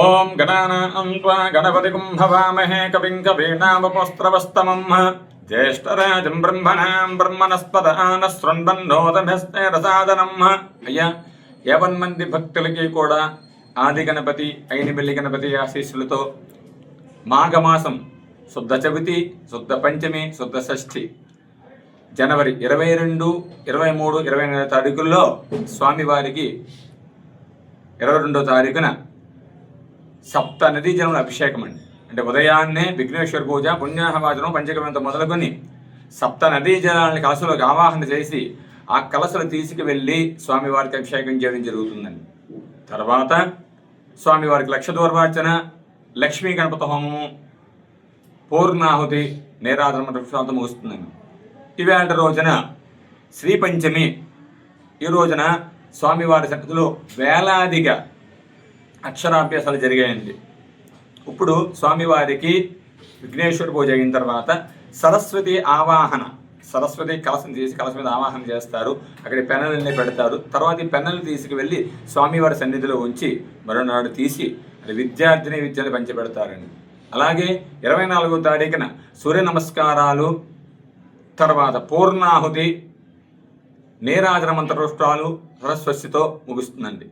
ఓం గణానాం త్వా గణపతిం భవామహే కవిం కవీనాముపస్త్రవస్తమం జ్యేష్ఠరాజం బ్రహ్మణాం బ్రహ్మణస్పద ఆనశృణ్వన్నోదభ్యస్తేరసాదనం. అయ్యా, 50 మంది భక్తులకి కూడా ఆది గణపతి ఐనిబెల్లి గణపతి ఆశీస్సులతో మాఘమాసం శుద్ధ చవితి, శుద్ధ పంచమి, శుద్ధ షష్ఠి జనవరి 22, 23, 24 తారీఖుల్లో స్వామివారికి 22వ తారీఖున సప్త నదీ జలముల అభిషేకం అండి. అంటే ఉదయాన్నే విఘ్నేశ్వర పూజ, పుణ్యాహవాచనం, పంచగవ్యంతో మొదలుకొని సప్త నదీ జలాలని కలసలోకి ఆవాహన చేసి ఆ కలసలు తీసుకువెళ్ళి స్వామివారికి అభిషేకం చేయడం జరుగుతుందండి. తర్వాత స్వామివారికి లక్ష దూర్వార్చన, లక్ష్మీ గణపతి హోమము, పూర్ణాహుతి, నీరాజన వృక్షాంతం ముగుస్తుందండి. ఇవాళ రోజున శ్రీ పంచమి. ఈ రోజున స్వామివారి సన్నిధిలో వేలాదిగా అక్షరాభ్యాసాలు జరిగాయండి. ఇప్పుడు స్వామివారికి విఘ్నేశ్వర పూజ అయిన తర్వాత సరస్వతి ఆవాహన, సరస్వతి కలసం తీసి కలసం మీద ఆవాహన చేస్తారు. అక్కడ పెన్నెల్ని పెడతారు. తర్వాత ఈ పెన్నెల్ని తీసుకువెళ్ళి స్వామివారి సన్నిధిలో ఉంచి మరోనాడు తీసి విద్యను పంచిపెడతారండి. అలాగే 24వ తారీఖున సూర్య నమస్కారాలు, తర్వాత పూర్ణాహుతి, నీరాజన మంత్రోష్టాలు సరస్వతితో ముగుస్తుందండి.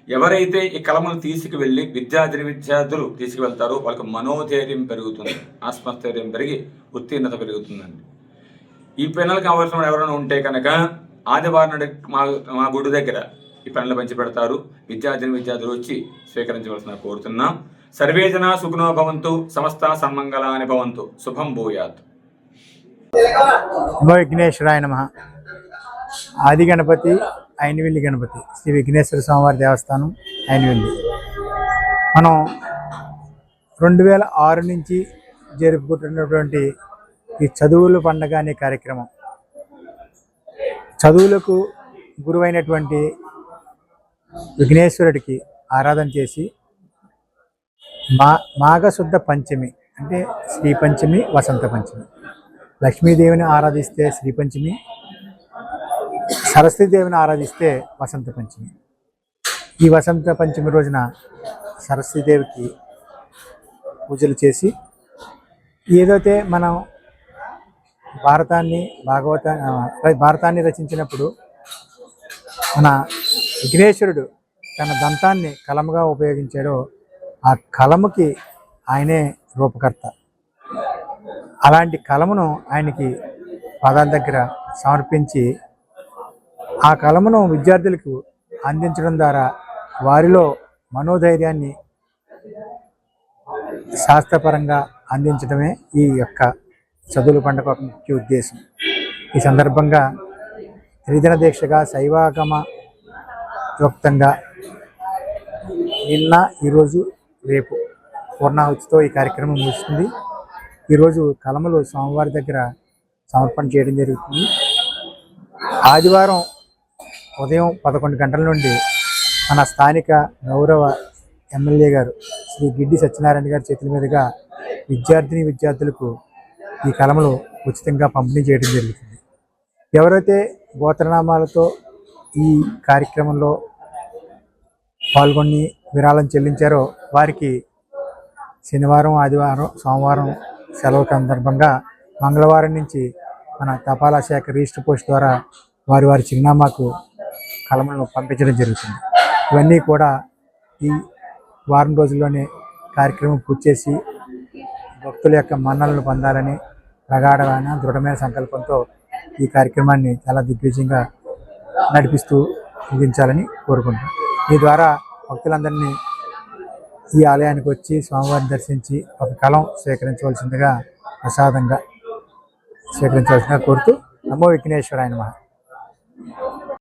ఎవరైతే ఈ కలములు తీసుకువెళ్ళి విద్యార్థులు తీసుకువెళ్తారో వాళ్ళకి మనోధైర్యం పెరుగుతుంది, ఆత్మస్థైర్యం పెరిగి ఉత్తీర్ణత పెరుగుతుందండి. ఈ పెన్నులు కావాల్సిన ఎవరైనా ఉంటే కనుక ఆదివారం నాడు మా గుడి దగ్గర ఈ పెన్నులు పంచి పెడతారు. విద్యార్థులు వచ్చి స్వీకరించవలసిన కోరుతున్నాం. సర్వే జనా సుఖినో భవంతు, సమస్త సన్మంగళాని భవంతు, శుభం భూయాత్. విఘ్నేశ్వరాయ నమః. ఆది గణపతి ఐనివెల్లి గణపతి శ్రీ విఘ్నేశ్వర స్వామివారి దేవస్థానం ఐనివెల్లి. మనం 2006 నుంచి జరుపుకుంటున్నటువంటి ఈ చదువుల పండగ అనే కార్యక్రమం, చదువులకు గురువైనటువంటి విఘ్నేశ్వరుడికి ఆరాధన చేసి మాఘశుద్ధ పంచమి అంటే శ్రీ పంచమి, వసంత పంచమి, లక్ష్మీదేవిని ఆరాధిస్తే శ్రీ పంచమి, సరస్వతీదేవిని ఆరాధిస్తే వసంత పంచమి. ఈ వసంత పంచమి రోజున సరస్వతీదేవికి పూజలు చేసి ఏదైతే మనం భారతాన్ని రచించినప్పుడు మన విఘ్నేశ్వరుడు తన దంతాన్ని కలముగా ఉపయోగించాడో ఆ కలముకి ఆయనే రూపకర్త. అలాంటి కలమును ఆయనకి పాదాల దగ్గర సమర్పించి ఆ కలమును విద్యార్థులకు అందించడం ద్వారా వారిలో మనోధైర్యాన్ని శాస్త్రపరంగా అందించడమే ఈ యొక్క చదువుల పండుగ ముఖ్య ఉద్దేశం. ఈ సందర్భంగా త్రిదిన దీక్షగా శైవాగమ యుక్తంగా నిన్న, ఈరోజు, రేపు పూర్ణాహుతితో ఈ కార్యక్రమం ముగుస్తుంది. ఈరోజు కలములు స్వామివారి దగ్గర సమర్పణ చేయడం జరుగుతుంది. ఆదివారం ఉదయం 11 గంటల నుండి మన స్థానిక గౌరవ ఎమ్మెల్యే గారు శ్రీ గిడ్డి సత్యనారాయణ గారి చేతుల మీదుగా విద్యార్థులకు ఈ కలములు ఉచితంగా పంపిణీ చేయడం జరుగుతుంది. ఎవరైతే గోత్రనామాలతో ఈ కార్యక్రమంలో పాల్గొని విరాళం చెల్లించారో వారికి శనివారం, ఆదివారం, సోమవారం సెలవు సందర్భంగా మంగళవారం నుంచి మన తపాలా శాఖ రిజిస్టర్ పోస్ట్ ద్వారా వారి చిరునామాకు కలములను పంపించడం జరుగుతుంది. ఇవన్నీ కూడా ఈ వారం రోజుల్లోనే కార్యక్రమం పూర్తి చేసి భక్తుల యొక్క మన్నలను పొందాలని ప్రగాఢమైన దృఢమైన సంకల్పంతో ఈ కార్యక్రమాన్ని చాలా దిగ్విజయంగా నడిపిస్తూ ముగించాలని కోరుకుంటాం. ఈ ద్వారా భక్తులందరినీ ఈ ఆలయానికి వచ్చి స్వామివారిని దర్శించి ఒక కలం స్వీకరించవలసిందిగా ప్రసాదంగా స్వీకరించవలసిందిగా కోరుతూ నమో విఘ్నేశ్వరాయ నమః.